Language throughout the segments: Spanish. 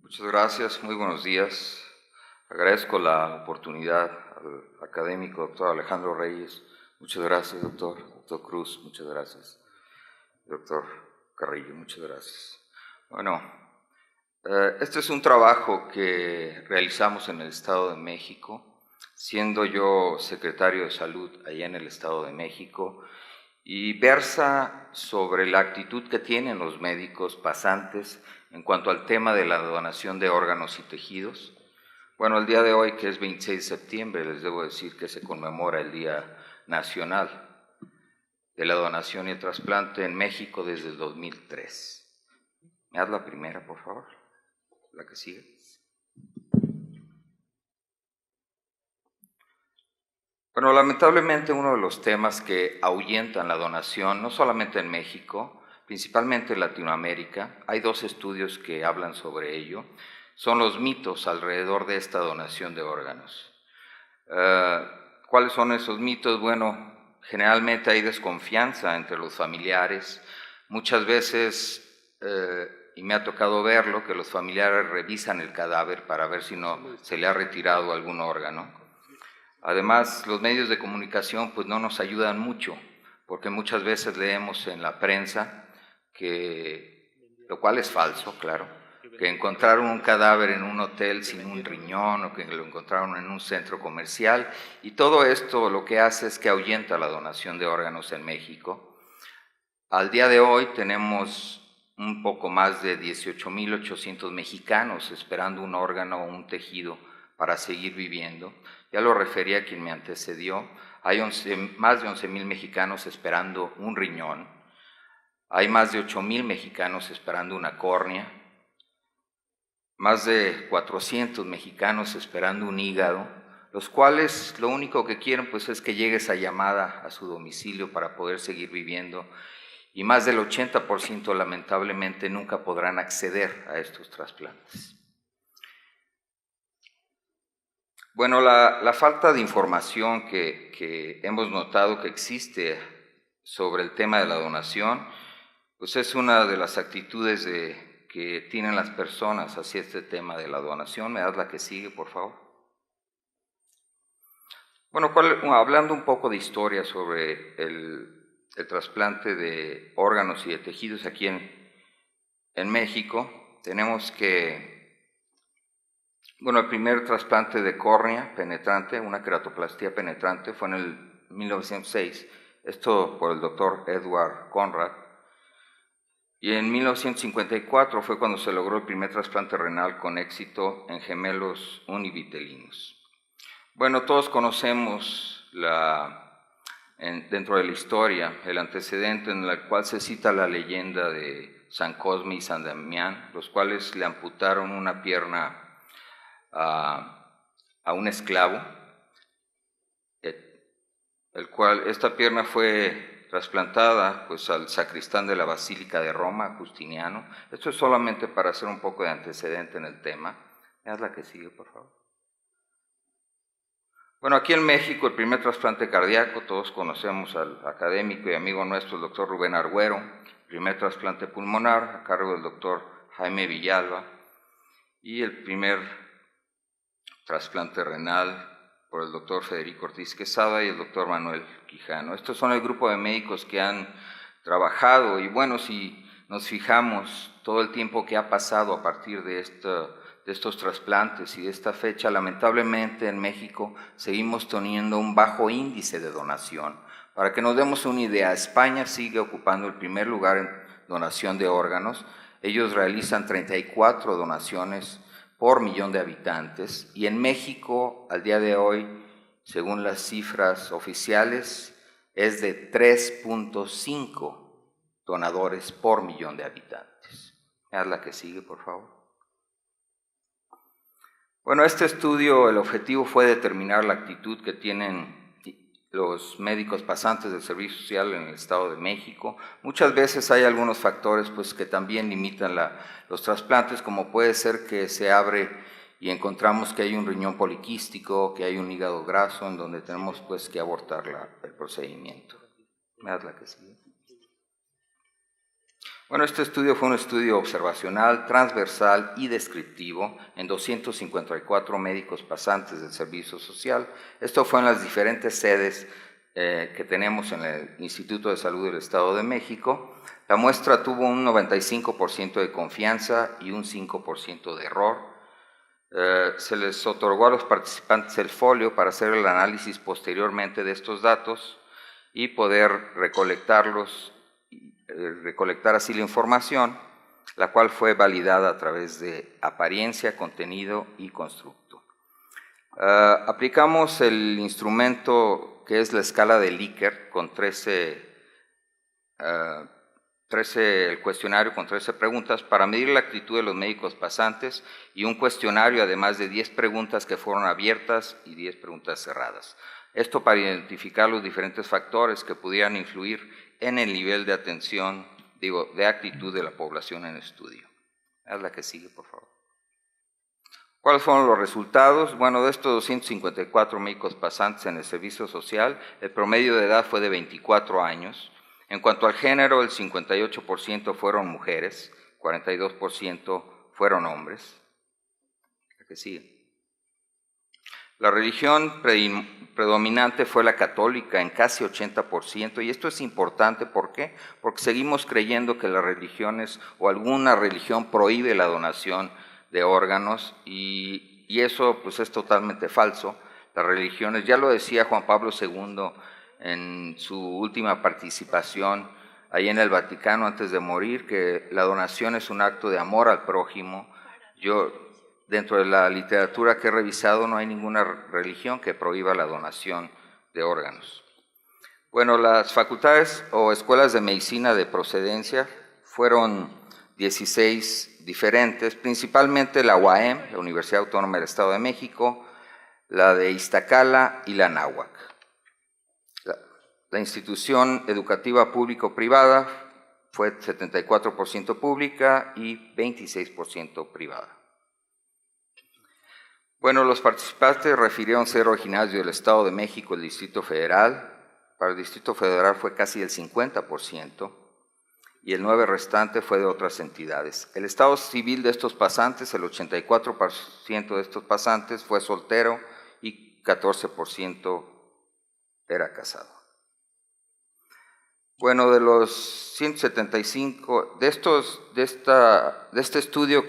Muchas gracias, muy buenos días. Agradezco la oportunidad al académico doctor Alejandro Reyes. Muchas gracias, doctor Cruz, muchas gracias. Doctor Carrillo, muchas gracias. Bueno, este es un trabajo que realizamos en el Estado de México, siendo yo secretario de Salud allá en el Estado de México, y versa sobre la actitud que tienen los médicos pasantes en cuanto al tema de la donación de órganos y tejidos. Bueno, el día de hoy, que es 26 de septiembre, les debo decir que se conmemora el Día Nacional de la Donación y el Trasplante en México desde el 2003. ¿Me das la primera, por favor? La que sigue. Bueno, lamentablemente uno de los temas que ahuyentan la donación, no solamente en México, principalmente en Latinoamérica, hay dos estudios que hablan sobre ello, son los mitos alrededor de esta donación de órganos. ¿Cuáles son esos mitos? Bueno, generalmente hay desconfianza entre los familiares, muchas veces, y me ha tocado verlo, que los familiares revisan el cadáver para ver si no se le ha retirado algún órgano. Además, los medios de comunicación pues no nos ayudan mucho, porque muchas veces leemos en la prensa que, lo cual es falso, claro, que encontraron un cadáver en un hotel sin un riñón o que lo encontraron en un centro comercial, y todo esto lo que hace es que ahuyenta la donación de órganos en México. Al día de hoy tenemos un poco más de 18,800 mexicanos esperando un órgano o un tejido para seguir viviendo. Ya lo referí a quien me antecedió, hay más de 11,000 mexicanos esperando un riñón, hay más de 8,000 mexicanos esperando una córnea, más de 400 mexicanos esperando un hígado, los cuales lo único que quieren pues es que llegue esa llamada a su domicilio para poder seguir viviendo, y más del 80% lamentablemente nunca podrán acceder a estos trasplantes. Bueno, la falta de información que hemos notado que existe sobre el tema de la donación, pues es una de las actitudes que tienen las personas hacia este tema de la donación. ¿Me das la que sigue, por favor? Bueno, hablando un poco de historia sobre el trasplante de órganos y de tejidos aquí en México, tenemos que, bueno, el primer trasplante de córnea penetrante, una queratoplastia penetrante, fue en el 1906, esto por el doctor Edward Conrad, y en 1954 fue cuando se logró el primer trasplante renal con éxito en gemelos univitelinos. Bueno, todos conocemos dentro de la historia el antecedente en el cual se cita la leyenda de San Cosme y San Damián, los cuales le amputaron una pierna a un esclavo, esta pierna fue trasplantada pues al sacristán de la Basílica de Roma, Justiniano. Esto es solamente para hacer un poco de antecedente en el tema. Haz la que sigue, por favor. Bueno, aquí en México el primer trasplante cardíaco, todos conocemos al académico y amigo nuestro, el doctor Rubén Argüero. El primer trasplante pulmonar a cargo del doctor Jaime Villalba, y el primer trasplante renal por el doctor Federico Ortiz Quesada y el doctor Manuel Quijano. Estos son el grupo de médicos que han trabajado, y bueno, si nos fijamos todo el tiempo que ha pasado a partir de estos trasplantes y de esta fecha, lamentablemente en México seguimos teniendo un bajo índice de donación. Para que nos demos una idea, España sigue ocupando el primer lugar en donación de órganos. Ellos realizan 34 donaciones por millón de habitantes, y en México al día de hoy, según las cifras oficiales, es de 3.5 donadores por millón de habitantes. Haz la que sigue, por favor. Bueno, este estudio, el objetivo fue determinar la actitud que tienen los médicos pasantes del Servicio Social en el Estado de México. Muchas veces hay algunos factores pues, que también limitan los trasplantes, como puede ser que se abre y encontramos que hay un riñón poliquístico, que hay un hígado graso, en donde tenemos pues, que abortar el procedimiento. ¿Me das la que sigue? Bueno, este estudio fue un estudio observacional, transversal y descriptivo en 254 médicos pasantes del servicio social. Esto fue en las diferentes sedes que tenemos en el Instituto de Salud del Estado de México. La muestra tuvo un 95% de confianza y un 5% de error. Se les otorgó a los participantes el folio para hacer el análisis posteriormente de estos datos y poder recolectar así la información, la cual fue validada a través de apariencia, contenido y constructo. Aplicamos el instrumento que es la escala de Likert con 13 el cuestionario con 13 preguntas para medir la actitud de los médicos pasantes y un cuestionario además de 10 preguntas que fueron abiertas y 10 preguntas cerradas. Esto para identificar los diferentes factores que pudieran influir en el nivel de atención, de actitud de la población en estudio. Haz la que sigue, por favor. ¿Cuáles fueron los resultados? Bueno, de estos 254 médicos pasantes en el servicio social, el promedio de edad fue de 24 años. En cuanto al género, el 58% fueron mujeres, 42% fueron hombres. La que sigue. La religión predominante fue la católica en casi 80%, y esto es importante, ¿por qué? Porque seguimos creyendo que las religiones o alguna religión prohíbe la donación de órganos, y eso pues es totalmente falso. Las religiones, ya lo decía Juan Pablo II en su última participación ahí en el Vaticano antes de morir, que la donación es un acto de amor al prójimo. Dentro de la literatura que he revisado no hay ninguna religión que prohíba la donación de órganos. Bueno, las facultades o escuelas de medicina de procedencia fueron 16 diferentes, principalmente la UAM, la Universidad Autónoma del Estado de México, la de Iztacala y la Anáhuac. La institución educativa público-privada fue 74% pública y 26% privada. Bueno, los participantes refirieron ser originarios del Estado de México, el Distrito Federal. Para el Distrito Federal fue casi el 50% y el 9% restante fue de otras entidades. El estado civil de estos pasantes, el 84% de estos pasantes fue soltero y 14% era casado. Bueno, de los 175, de este estudio,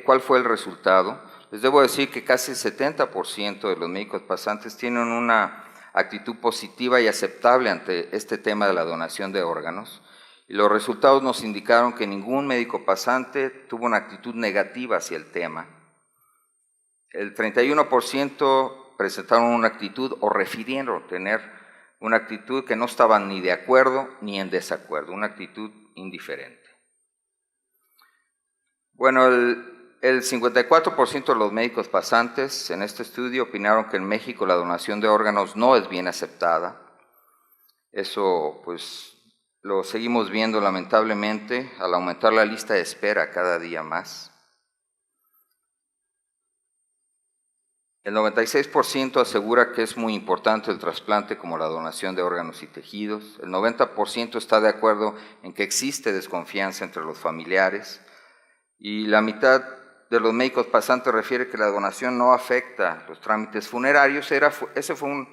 ¿cuál fue el resultado? Les debo decir que casi el 70% de los médicos pasantes tienen una actitud positiva y aceptable ante este tema de la donación de órganos. Y los resultados nos indicaron que ningún médico pasante tuvo una actitud negativa hacia el tema. El 31% presentaron una actitud o refirieron tener una actitud que no estaban ni de acuerdo ni en desacuerdo, una actitud indiferente. Bueno, el 54% de los médicos pasantes en este estudio opinaron que en México la donación de órganos no es bien aceptada. Eso pues lo seguimos viendo lamentablemente al aumentar la lista de espera cada día más. El 96% asegura que es muy importante el trasplante como la donación de órganos y tejidos. El 90% está de acuerdo en que existe desconfianza entre los familiares. Y la mitad de los médicos pasantes refiere que la donación no afecta los trámites funerarios. Ese fue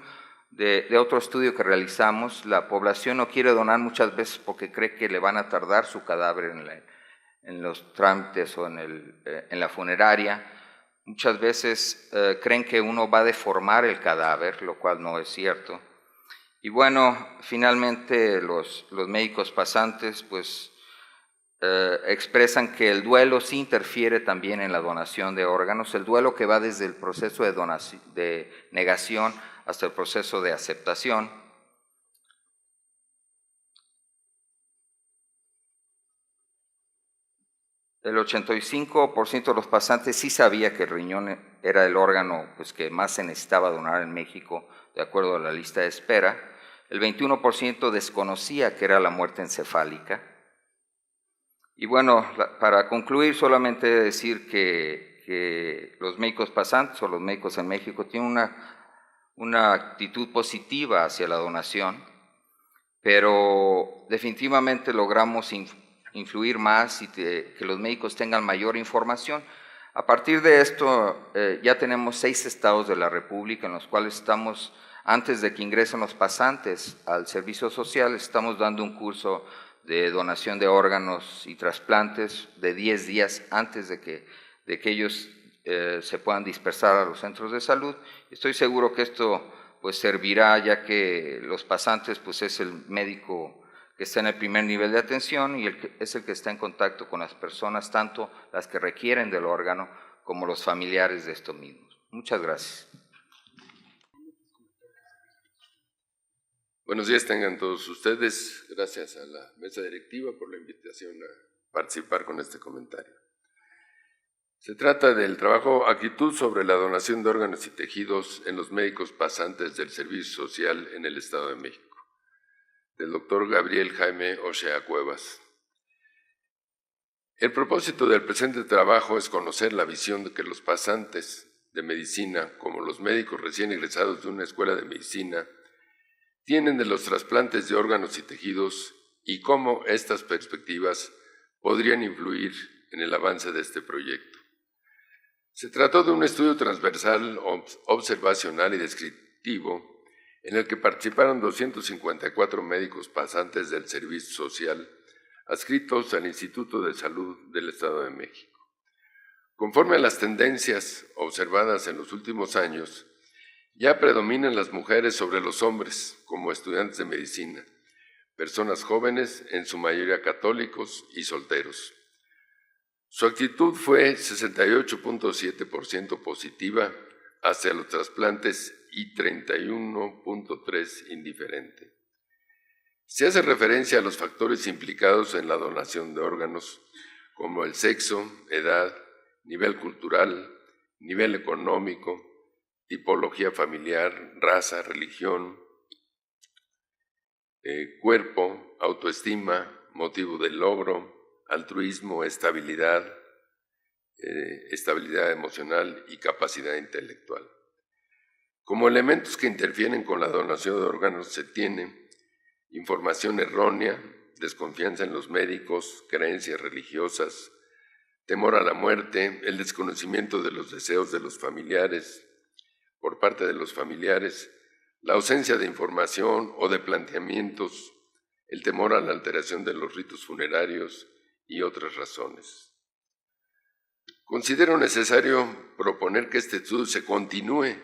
de otro estudio que realizamos. La población no quiere donar muchas veces porque cree que le van a tardar su cadáver en los trámites o en la funeraria. Muchas veces creen que uno va a deformar el cadáver, lo cual no es cierto. Y bueno, finalmente los médicos pasantes pues expresan que el duelo sí interfiere también en la donación de órganos, el duelo que va desde el proceso de negación hasta el proceso de aceptación. El 85% de los pasantes sí sabía que el riñón era el órgano pues, que más se necesitaba donar en México, de acuerdo a la lista de espera. El 21% desconocía que era la muerte encefálica. Y bueno, para concluir, solamente decir que los médicos pasantes o los médicos en México tienen una actitud positiva hacia la donación, pero definitivamente logramos influir más y que los médicos tengan mayor información. A partir de esto, ya tenemos 6 estados de la República en los cuales estamos, antes de que ingresen los pasantes al servicio social, estamos dando un curso de donación de órganos y trasplantes de 10 días antes de que ellos se puedan dispersar a los centros de salud. Estoy seguro que esto pues servirá, ya que los pasantes pues es el médico que está en el primer nivel de atención y es el que está en contacto con las personas, tanto las que requieren del órgano como los familiares de estos mismos. Muchas gracias. Buenos días tengan todos ustedes. Gracias a la mesa directiva por la invitación a participar con este comentario. Se trata del trabajo Actitud sobre la donación de órganos y tejidos en los médicos pasantes del Servicio Social en el Estado de México, del doctor Gabriel Jaime Ochea Cuevas. El propósito del presente trabajo es conocer la visión de que los pasantes de medicina, como los médicos recién egresados de una escuela de medicina, tienen de los trasplantes de órganos y tejidos y cómo estas perspectivas podrían influir en el avance de este proyecto. Se trató de un estudio transversal, observacional y descriptivo en el que participaron 254 médicos pasantes del Servicio Social adscritos al Instituto de Salud del Estado de México. Conforme a las tendencias observadas en los últimos años, ya predominan las mujeres sobre los hombres como estudiantes de medicina, personas jóvenes, en su mayoría católicos y solteros. Su actitud fue 68.7% positiva hacia los trasplantes y 31.3% indiferente. Se hace referencia a los factores implicados en la donación de órganos, como el sexo, edad, nivel cultural, nivel económico, tipología familiar, raza, religión, cuerpo, autoestima, motivo del logro, altruismo, estabilidad emocional y capacidad intelectual. Como elementos que interfieren con la donación de órganos se tiene información errónea, desconfianza en los médicos, creencias religiosas, temor a la muerte, el desconocimiento de los deseos de los familiares, por parte de los familiares, la ausencia de información o de planteamientos, el temor a la alteración de los ritos funerarios y otras razones. Considero necesario proponer que este estudio se continúe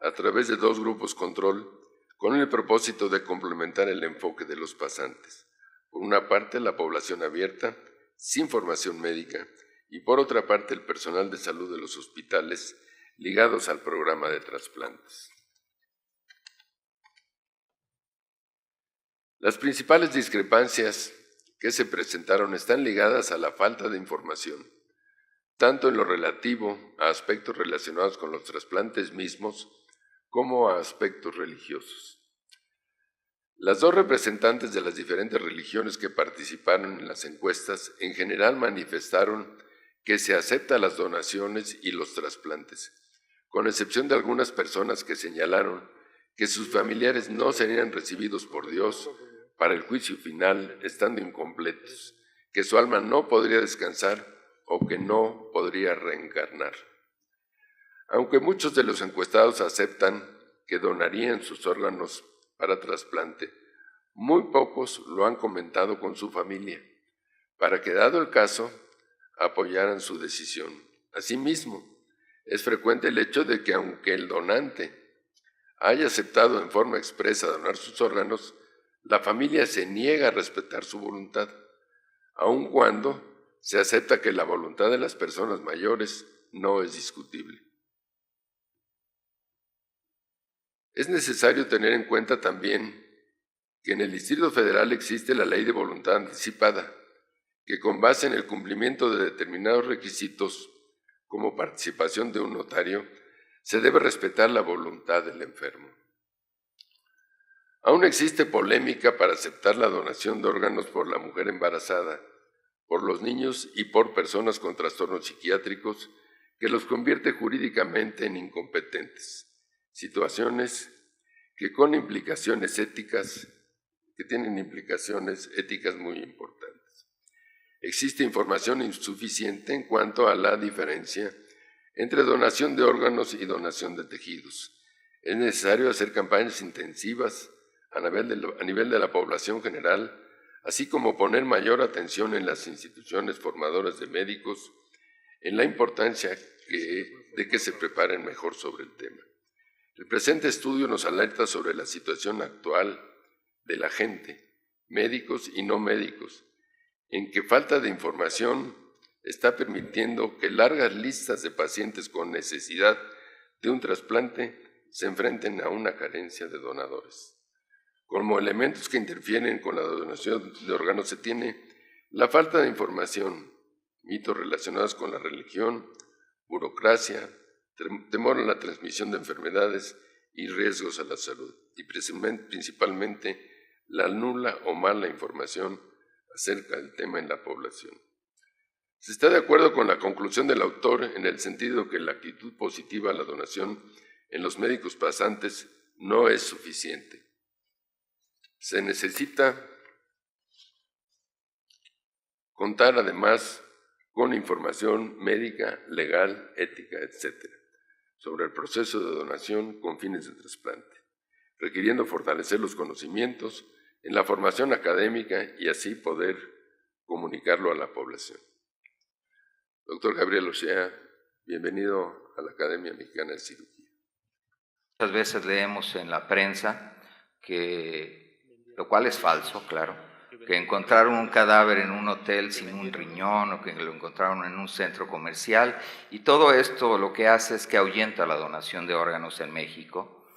a través de 2 grupos control con el propósito de complementar el enfoque de los pasantes. Por una parte, la población abierta, sin formación médica, y por otra parte, el personal de salud de los hospitales ligados al programa de trasplantes. Las principales discrepancias que se presentaron están ligadas a la falta de información, tanto en lo relativo a aspectos relacionados con los trasplantes mismos como a aspectos religiosos. Las 2 representantes de las diferentes religiones que participaron en las encuestas en general manifestaron que se aceptan las donaciones y los trasplantes, con excepción de algunas personas que señalaron que sus familiares no serían recibidos por Dios para el juicio final estando incompletos, que su alma no podría descansar o que no podría reencarnar. Aunque muchos de los encuestados aceptan que donarían sus órganos para trasplante, muy pocos lo han comentado con su familia, para que, dado el caso, apoyaran su decisión. Asimismo, es frecuente el hecho de que aunque el donante haya aceptado en forma expresa donar sus órganos, la familia se niega a respetar su voluntad, aun cuando se acepta que la voluntad de las personas mayores no es discutible. Es necesario tener en cuenta también que en el Distrito Federal existe la Ley de Voluntad Anticipada, que con base en el cumplimiento de determinados requisitos, como participación de un notario, se debe respetar la voluntad del enfermo. Aún existe polémica para aceptar la donación de órganos por la mujer embarazada, por los niños y por personas con trastornos psiquiátricos, que los convierte jurídicamente en incompetentes, situaciones que tienen implicaciones éticas muy importantes. Existe información insuficiente en cuanto a la diferencia entre donación de órganos y donación de tejidos. Es necesario hacer campañas intensivas a nivel de la población general, así como poner mayor atención en las instituciones formadoras de médicos en la importancia de que se preparen mejor sobre el tema. El presente estudio nos alerta sobre la situación actual de la gente, médicos y no médicos, en que falta de información está permitiendo que largas listas de pacientes con necesidad de un trasplante se enfrenten a una carencia de donadores. Como elementos que interfieren con la donación de órganos se tiene la falta de información, mitos relacionados con la religión, burocracia, temor a la transmisión de enfermedades y riesgos a la salud, y principalmente la nula o mala información acerca del tema en la población. Se está de acuerdo con la conclusión del autor en el sentido que la actitud positiva a la donación en los médicos pasantes no es suficiente. Se necesita contar además con información médica, legal, ética, etc., sobre el proceso de donación con fines de trasplante, requiriendo fortalecer los conocimientos en la formación académica y así poder comunicarlo a la población. Doctor Gabriel Ochea, bienvenido a la Academia Mexicana de Cirugía. Muchas veces leemos en la prensa que, lo cual es falso, claro, que encontraron un cadáver en un hotel sin un riñón o que lo encontraron en un centro comercial, y todo esto lo que hace es que ahuyenta la donación de órganos en México.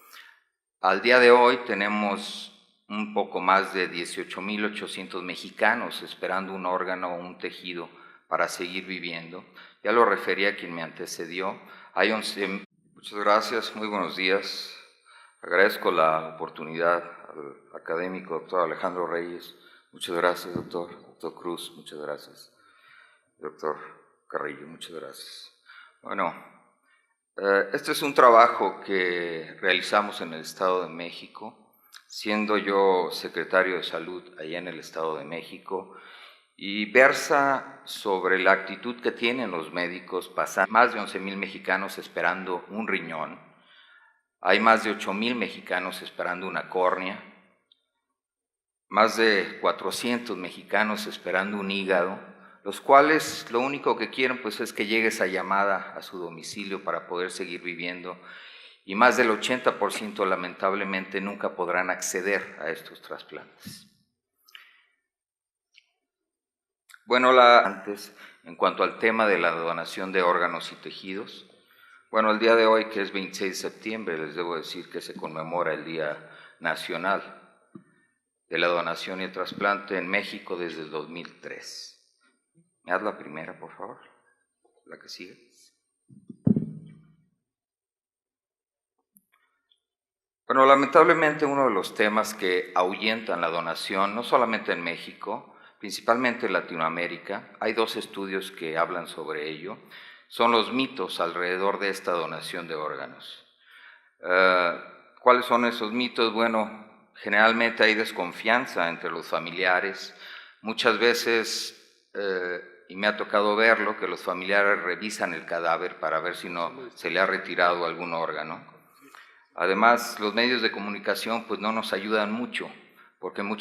Al día de hoy tenemos un poco más de 18,800 mexicanos esperando un órgano o un tejido para seguir viviendo. Ya lo referí a quien me antecedió. Hay 11. Muchas gracias, muy buenos días. Agradezco la oportunidad al académico doctor Alejandro Reyes. Muchas gracias, doctor Cruz, muchas gracias. Doctor Carrillo, muchas gracias. Bueno, este es un trabajo que realizamos en el Estado de México, siendo yo secretario de Salud allá en el Estado de México, y versa sobre la actitud que tienen los médicos. Pasan más de 11,000 mexicanos esperando un riñón, hay más de 8,000 mexicanos esperando una córnea, más de 400 mexicanos esperando un hígado, los cuales lo único que quieren pues es que llegue esa llamada a su domicilio para poder seguir viviendo, y más del 80% lamentablemente nunca podrán acceder a estos trasplantes. Bueno, antes, en cuanto al tema de la donación de órganos y tejidos, bueno, el día de hoy, que es 26 de septiembre, les debo decir que se conmemora el Día Nacional de la Donación y el Trasplante en México desde el 2003. ¿Me das la primera, por favor? La que sigue. Bueno, lamentablemente uno de los temas que ahuyentan la donación, no solamente en México, principalmente en Latinoamérica, hay dos estudios que hablan sobre ello, son los mitos alrededor de esta donación de órganos. ¿Cuáles son esos mitos? Bueno, generalmente hay desconfianza entre los familiares, muchas veces, y me ha tocado verlo, que los familiares revisan el cadáver para ver si no se le ha retirado algún órgano. Además, los medios de comunicación pues no nos ayudan mucho, porque muchas